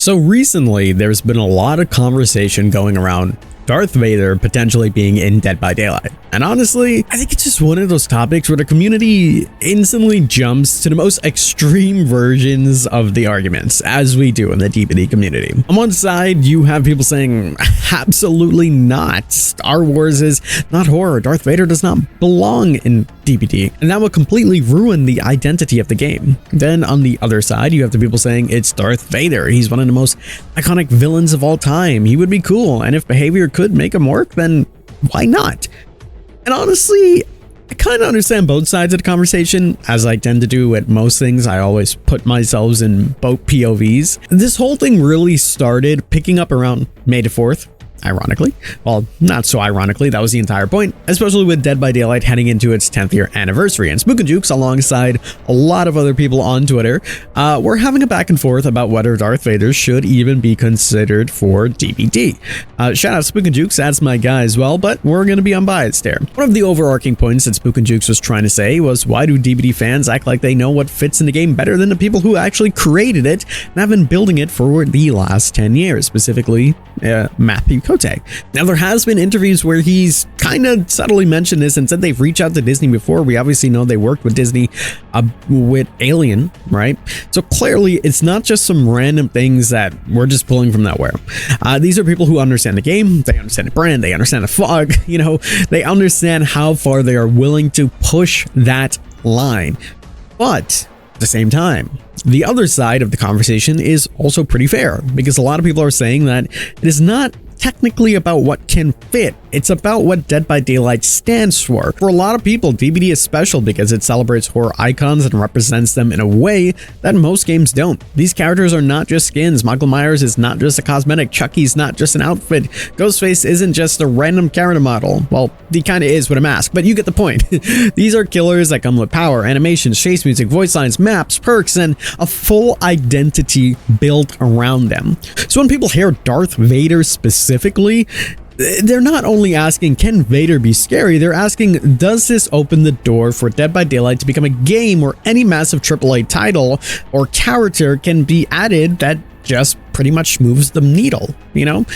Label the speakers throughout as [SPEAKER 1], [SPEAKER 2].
[SPEAKER 1] So recently, there's been a lot of conversation going around Darth Vader potentially being in Dead by Daylight. And honestly, I think it's just one of those topics where the community instantly jumps to the most extreme versions of the arguments, as we do in the DBD community. On one side, you have people saying, absolutely not. Star Wars is not horror. Darth Vader does not belong in DBD. And that would completely ruin the identity of the game. Then on the other side, you have the people saying it's Darth Vader. He's one of the most iconic villains of all time. He would be cool. And if behavior could make him work, then why not? And honestly, I kind of understand both sides of the conversation. As I tend to do with most things, I always put myself in both POVs. This whole thing really started picking up around May the 4th. Ironically, well, not so ironically, that was the entire point, especially with Dead by Daylight heading into its 10th year anniversary. And Spook and Jukes, alongside a lot of other people on Twitter, were having a back and forth about whether Darth Vader should even be considered for DBD. Shout out Spook and Jukes, that's my guy as well, but we're going to be unbiased there. One of the overarching points that Spook and Jukes was trying to say was, why do DBD fans act like they know what fits in the game better than the people who actually created it and have been building it for the last 10 years, specifically Matthew Kote. Now, there has been interviews where he's kind of subtly mentioned this and said they've reached out to Disney before. We obviously know they worked with Disney with Alien, right? So clearly it's not just some random things that we're just pulling from nowhere. These are people who understand the game, they understand the brand, they understand the fog, you know, they understand how far they are willing to push that line. But at the same time, the other side of the conversation is also pretty fair, because a lot of people are saying that it is not technically about what can fit. It's about what Dead by Daylight stands for. For a lot of people, DBD is special because it celebrates horror icons and represents them in a way that most games don't. These characters are not just skins. Michael Myers is not just a cosmetic. Chucky's not just an outfit. Ghostface isn't just a random character model. Well, he kind of is with a mask, but you get the point. These are killers that come with power, animations, chase music, voice lines, maps, perks, and a full identity built around them. So when people hear Darth Vader specifically, they're not only asking, can Vader be scary? They're asking, does this open the door for Dead by Daylight to become a game where any massive AAA title or character can be added that just pretty much moves the needle, you know?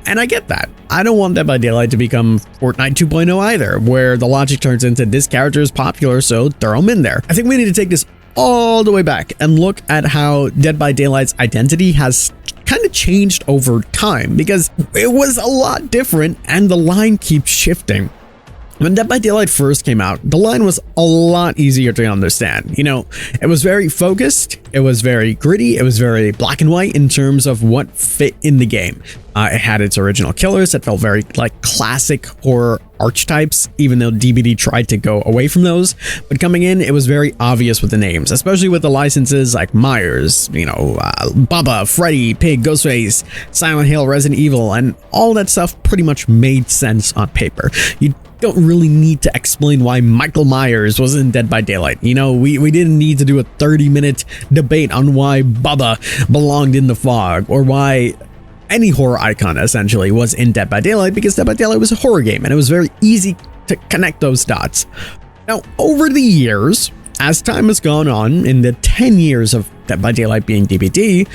[SPEAKER 1] And I get that. I don't want Dead by Daylight to become Fortnite 2.0 either, where the logic turns into this character is popular, so throw him in there. I think we need to take this all the way back and look at how Dead by Daylight's identity has kind of changed over time, because it was a lot different and the line keeps shifting. When Dead by Daylight first came out, the line was a lot easier to understand. You know, it was very focused, it was very gritty, it was very black and white in terms of what fit in the game. It had its original killers that felt very like classic horror archetypes, even though DBD tried to go away from those. But coming in, it was very obvious with the names, especially with the licenses like Myers, you know, Bubba, Freddy, Pig, Ghostface, Silent Hill, Resident Evil, and all that stuff pretty much made sense on paper. You don't really need to explain why Michael Myers was in Dead by Daylight. You know, we didn't need to do a 30-minute debate on why Bubba belonged in the fog, or why any horror icon essentially was in Dead by Daylight, because Dead by Daylight was a horror game and it was very easy to connect those dots. Now, over the years, as time has gone on, in the 10 years of Dead by Daylight being DBD,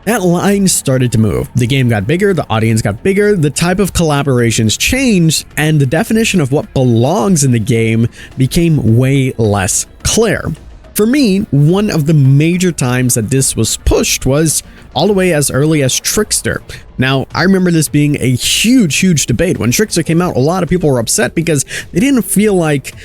[SPEAKER 1] that line started to move. The game got bigger, the audience got bigger, the type of collaborations changed, and the definition of what belongs in the game became way less clear. For me, one of the major times that this was pushed was all the way as early as Trickster. Now, I remember this being a huge debate. When Trickster came out, a lot of people were upset because they didn't feel like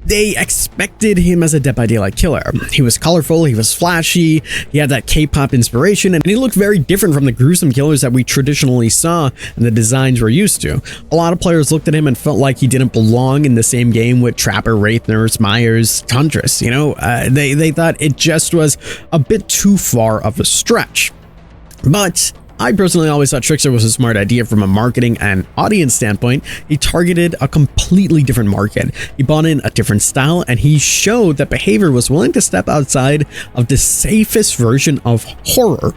[SPEAKER 1] they expected him as a Dead by Daylight killer. He was colorful, he was flashy, he had that K-pop inspiration, and he looked very different from the gruesome killers that we traditionally saw and the designs we're used to. A lot of players looked at him and felt like he didn't belong in the same game with Trapper, Wraith, Nurse, Myers, Huntress, you know? They thought it just was a bit too far of a stretch. But I personally always thought Trickster was a smart idea from a marketing and audience standpoint. He targeted a completely different market. He brought in a different style, and he showed that behavior was willing to step outside of the safest version of horror.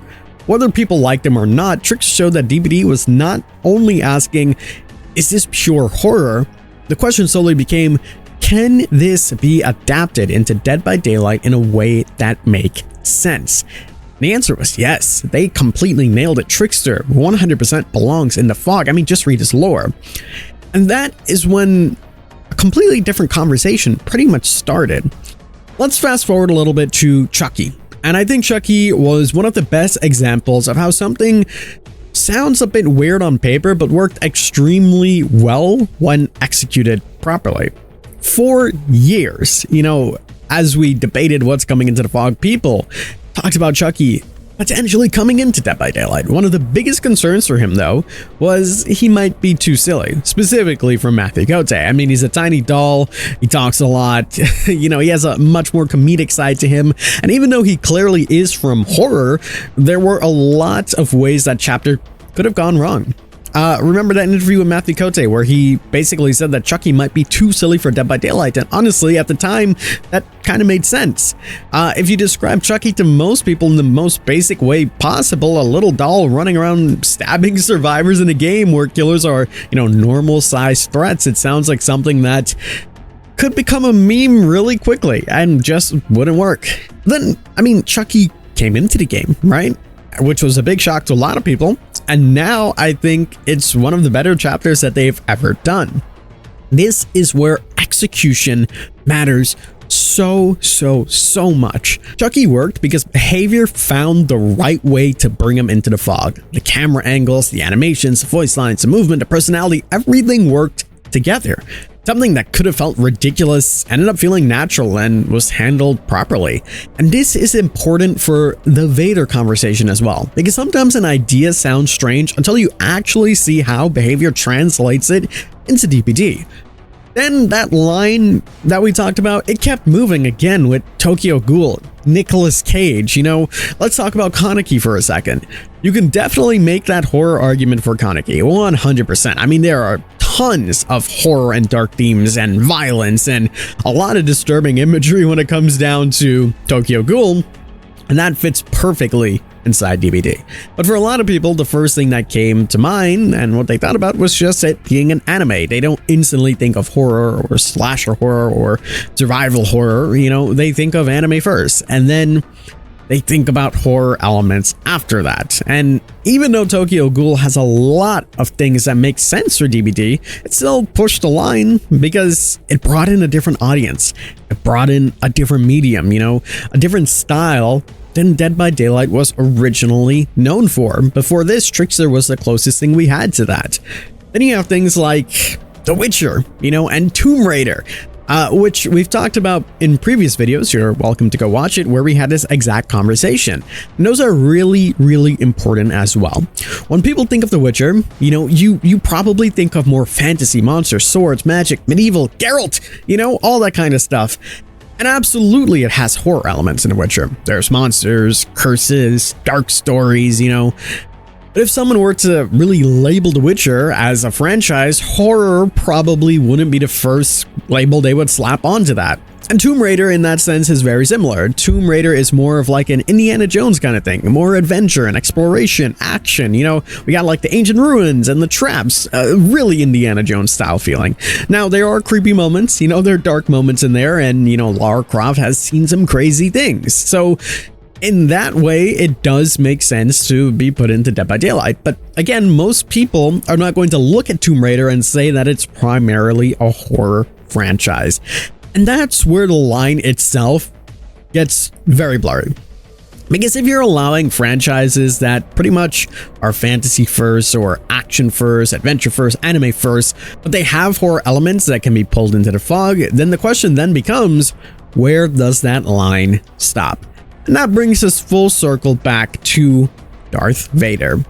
[SPEAKER 1] Whether people liked him or not, Trickster showed that DBD was not only asking, is this pure horror? The question solely became, can this be adapted into Dead by Daylight in a way that makes sense? The answer was yes. They completely nailed it. Trickster 100% belongs in the fog. I mean, just read his lore. And that is when a completely different conversation pretty much started. Let's fast forward a little bit to Chucky. And I think Chucky was one of the best examples of how something sounds a bit weird on paper, but worked extremely well when executed properly. For years, as we debated what's coming into the fog, people talked about Chucky potentially coming into Dead by Daylight. One of the biggest concerns for him, though, was he might be too silly, specifically from Matthew Cote. I mean, he's a tiny doll, he talks a lot, he has a much more comedic side to him, and even though he clearly is from horror, there were a lot of ways that chapter could have gone wrong. Remember that interview with Matthew Cote where he basically said that Chucky might be too silly for Dead by Daylight, and honestly, at the time, that kind of made sense. If you describe Chucky to most people in the most basic way possible, a little doll running around stabbing survivors in a game where killers are, normal-sized threats, it sounds like something that could become a meme really quickly and just wouldn't work. Then, Chucky came into the game, right? Which was a big shock to a lot of people. And now I think it's one of the better chapters that they've ever done. This is where execution matters so much. Chucky worked because behavior found the right way to bring him into the fog. The camera angles, the animations, the voice lines, the movement, the personality, everything worked together. Something that could have felt ridiculous ended up feeling natural and was handled properly. And this is important for the Vader conversation as well, because sometimes an idea sounds strange until you actually see how behavior translates it into DBD. Then that line that we talked about, it kept moving again with Tokyo Ghoul, Nicolas Cage. Let's talk about Kaneki for a second. You can definitely make that horror argument for Kaneki, 100%. There are tons of horror and dark themes and violence and a lot of disturbing imagery when it comes down to Tokyo Ghoul, and that fits perfectly inside DBD. But for a lot of people, the first thing that came to mind and what they thought about was just it being an anime. They don't instantly think of horror or slasher horror or survival horror. They think of anime first, and then they think about horror elements after that. And even though Tokyo Ghoul has a lot of things that make sense for DBD, it still pushed the line because it brought in a different audience. It brought in a different medium, a different style than Dead by Daylight was originally known for. Before this, Trickster was the closest thing we had to that. Then you have things like The Witcher, and Tomb Raider, which we've talked about in previous videos. You're welcome to go watch it, where we had this exact conversation. And those are really important as well. When people think of The Witcher, you probably think of more fantasy, monsters, swords, magic, medieval, Geralt, all that kind of stuff. And absolutely, it has horror elements in The Witcher. There's monsters, curses, dark stories, But if someone were to really label The Witcher as a franchise, horror probably wouldn't be the first label they would slap onto that. And Tomb Raider in that sense is very similar. Tomb Raider is more of like an Indiana Jones kind of thing, more adventure and exploration, action. We got like the ancient ruins and the traps, really Indiana Jones style feeling. Now, there are creepy moments, there are dark moments in there, and, Lara Croft has seen some crazy things. So in that way, it does make sense to be put into Dead by Daylight. But again, most people are not going to look at Tomb Raider and say that it's primarily a horror franchise. And that's where the line itself gets very blurry. Because if you're allowing franchises that pretty much are fantasy first or action first, adventure first, anime first, but they have horror elements that can be pulled into the fog, then the question then becomes, where does that line stop? And that brings us full circle back to Darth Vader.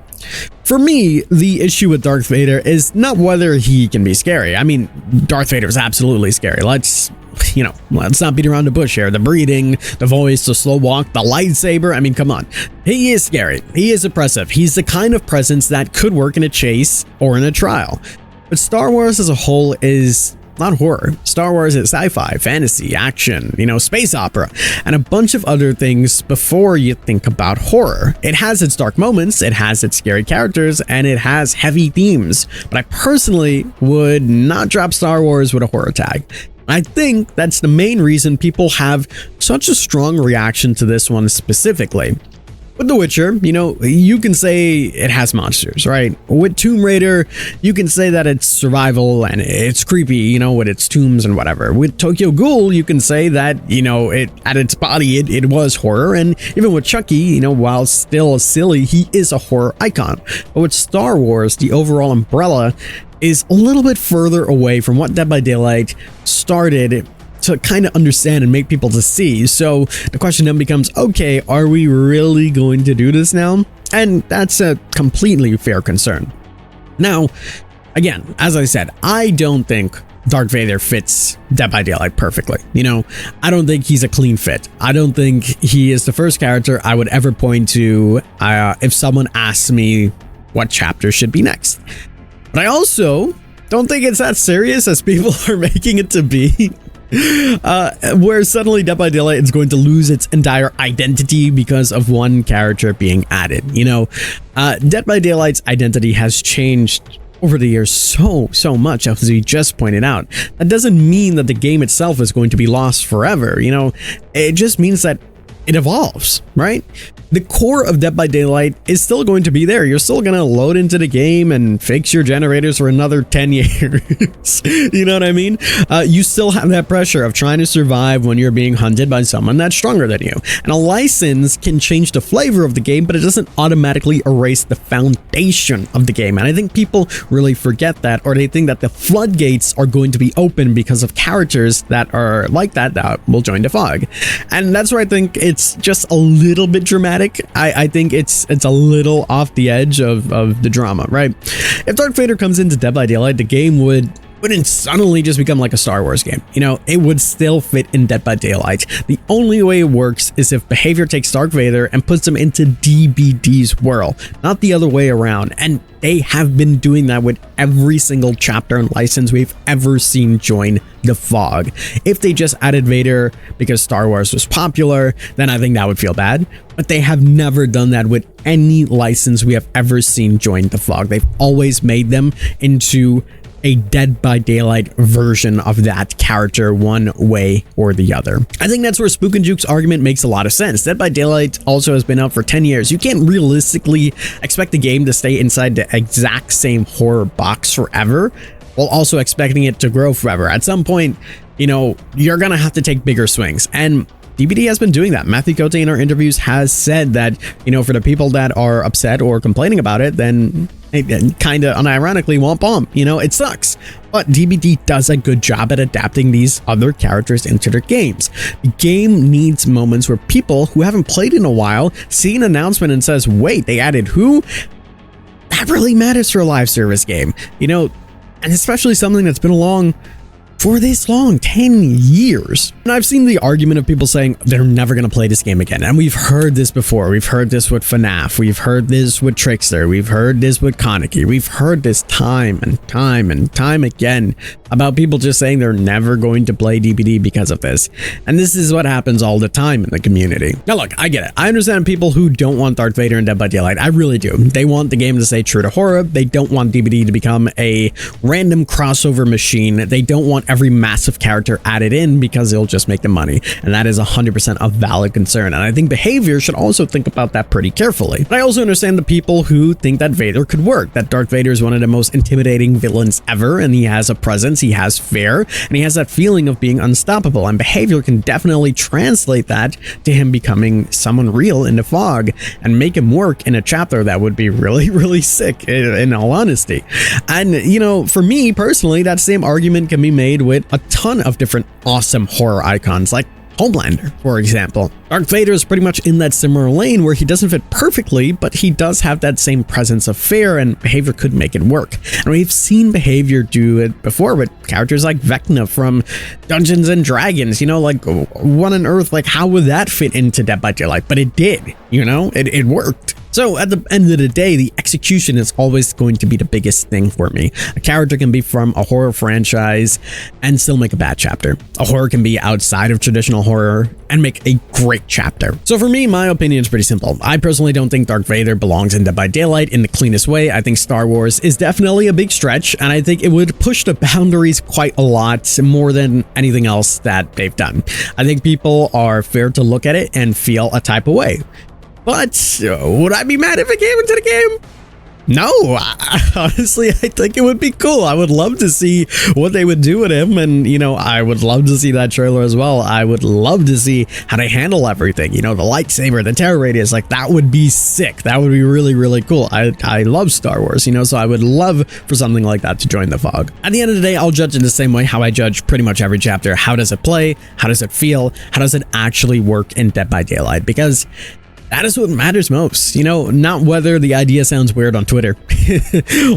[SPEAKER 1] For me, the issue with Darth Vader is not whether he can be scary. Darth Vader is absolutely scary. Let's not beat around the bush here. The breathing, the voice, the slow walk, the lightsaber. Come on. He is scary. He is oppressive. He's the kind of presence that could work in a chase or in a trial. But Star Wars as a whole is not horror. Star Wars is sci-fi, fantasy, action, space opera, and a bunch of other things before you think about horror. It has its dark moments, it has its scary characters, and it has heavy themes. But I personally would not drop Star Wars with a horror tag. I think that's the main reason people have such a strong reaction to this one specifically. With The Witcher, you know, you can say it has monsters, right? With Tomb Raider, you can say that it's survival and it's creepy, you know, with its tombs and whatever. With Tokyo Ghoul, you can say that, you know, it at its body, it was horror. And even with Chucky, you know, while still silly, he is a horror icon. But with Star Wars, the overall umbrella is a little bit further away from what Dead by Daylight started to kind of understand and make people to see. So the question then becomes, okay, are we really going to do this now? And that's a completely fair concern. Now, again, as I said, I don't think Darth Vader fits Dead by Daylight perfectly. You know, I don't think he's a clean fit. I don't think he is the first character I would ever point to if someone asks me what chapter should be next. But I also don't think it's that serious as people are making it to be. Where suddenly Dead by Daylight is going to lose its entire identity because of one character being added. You know, Dead by Daylight's identity has changed over the years so much, as we just pointed out. That doesn't mean that the game itself is going to be lost forever. You know, it just means that it evolves, right? The core of Dead by Daylight is still going to be there. You're still going to load into the game and fix your generators for another 10 years. You know what I mean? You still have that pressure of trying to survive when you're being hunted by someone that's stronger than you. And a license can change the flavor of the game, but it doesn't automatically erase the foundation of the game. And I think people really forget that, or they think that the floodgates are going to be open because of characters that are like that will join the fog. And that's where I think it's just a little bit dramatic. I think it's a little off the edge of the drama, right? If Darth Vader comes into Dead by Daylight, the game wouldn't suddenly just become like a Star Wars game. You know, it would still fit in Dead by Daylight. The only way it works is if Behavior takes Darth Vader and puts him into DBD's world, not the other way around. And they have been doing that with every single chapter and license we've ever seen join the fog. If they just added Vader because Star Wars was popular, then I think that would feel bad. But they have never done that with any license we have ever seen join the fog. They've always made them into a Dead by Daylight version of that character one way or the other. I think that's where Spook and Juke's argument makes a lot of sense. Dead by Daylight also has been out for 10 years. You can't realistically expect the game to stay inside the exact same horror box forever, while also expecting it to grow forever. At some point, you know, you're gonna have to take bigger swings. And DBD has been doing that. Matthew Cote in our interviews has said that, you know, for the people that are upset or complaining about it, then it kind of unironically womp womp, you know, it sucks. But DBD does a good job at adapting these other characters into their games. The game needs moments where people who haven't played in a while see an announcement and says, wait, they added who? That really matters for a live service game, you know, and especially something that's been along for this long, 10 years. And I've seen the argument of people saying they're never going to play this game again. And we've heard this before. We've heard this with FNAF. We've heard this with Trickster. We've heard this with Koniki. We've heard this time and time and time again about people just saying they're never going to play DBD because of this. And this is what happens all the time in the community. Now look, I get it. I understand people who don't want Darth Vader in Dead by Daylight. I really do. They want the game to stay true to horror. They don't want DBD to become a random crossover machine. They don't want every massive character added in because it'll just make them money. And that is 100% a valid concern. And I think Behavior should also think about that pretty carefully. But I also understand the people who think that Vader could work, that Darth Vader is one of the most intimidating villains ever, and he has a presence, he has flair, and he has that feeling of being unstoppable. And Behavior can definitely translate that to him becoming someone real in the fog and make him work in a chapter that would be really, really sick, in all honesty. And, you know, for me personally, that same argument can be made with a ton of different awesome horror icons like Homelander, for example. Darth Vader is pretty much in that similar lane where he doesn't fit perfectly, but he does have that same presence of fear, and Behavior could make it work. And we've seen Behavior do it before with characters like Vecna from Dungeons and Dragons, you know, like What on Earth, like how would that fit into Dead by Daylight? But it did, you know, it worked. So at the end of the day, the execution is always going to be the biggest thing for me. A character can be from a horror franchise and still make a bad chapter. A horror can be outside of traditional horror and make a great chapter. So for me, my opinion is pretty simple. I personally don't think Darth Vader belongs in Dead by Daylight in the cleanest way. I think Star Wars is definitely a big stretch, and I think it would push the boundaries quite a lot more than anything else that they've done. I think people are fair to look at it and feel a type of way. But would I be mad if it came into the game? No, honestly, I think it would be cool. I would love to see what they would do with him. And, you know, I would love to see that trailer as well. I would love to see how they handle everything. You know, the lightsaber, the terror radius, like that would be sick. That would be really, really cool. I love Star Wars, you know, so I would love for something like that to join the fog. At the end of the day, I'll judge in the same way how I judge pretty much every chapter. How does it play? How does it feel? How does it actually work in Dead by Daylight? Because that is what matters most, you know, not whether the idea sounds weird on Twitter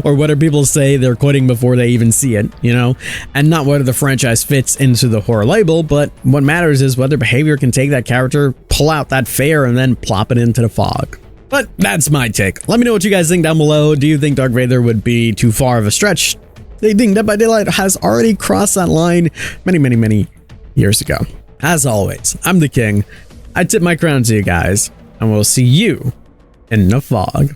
[SPEAKER 1] or whether people say they're quitting before they even see it, you know, and not whether the franchise fits into the horror label, but what matters is whether behavior can take that character, pull out that fear, and then plop it into the fog. But that's my take. Let me know what you guys think down below. Do you think Darth Vader would be too far of a stretch? Do you think Dead by Daylight has already crossed that line many years ago? As always, I'm the king. I tip my crown to you guys. And we'll see you in the fog.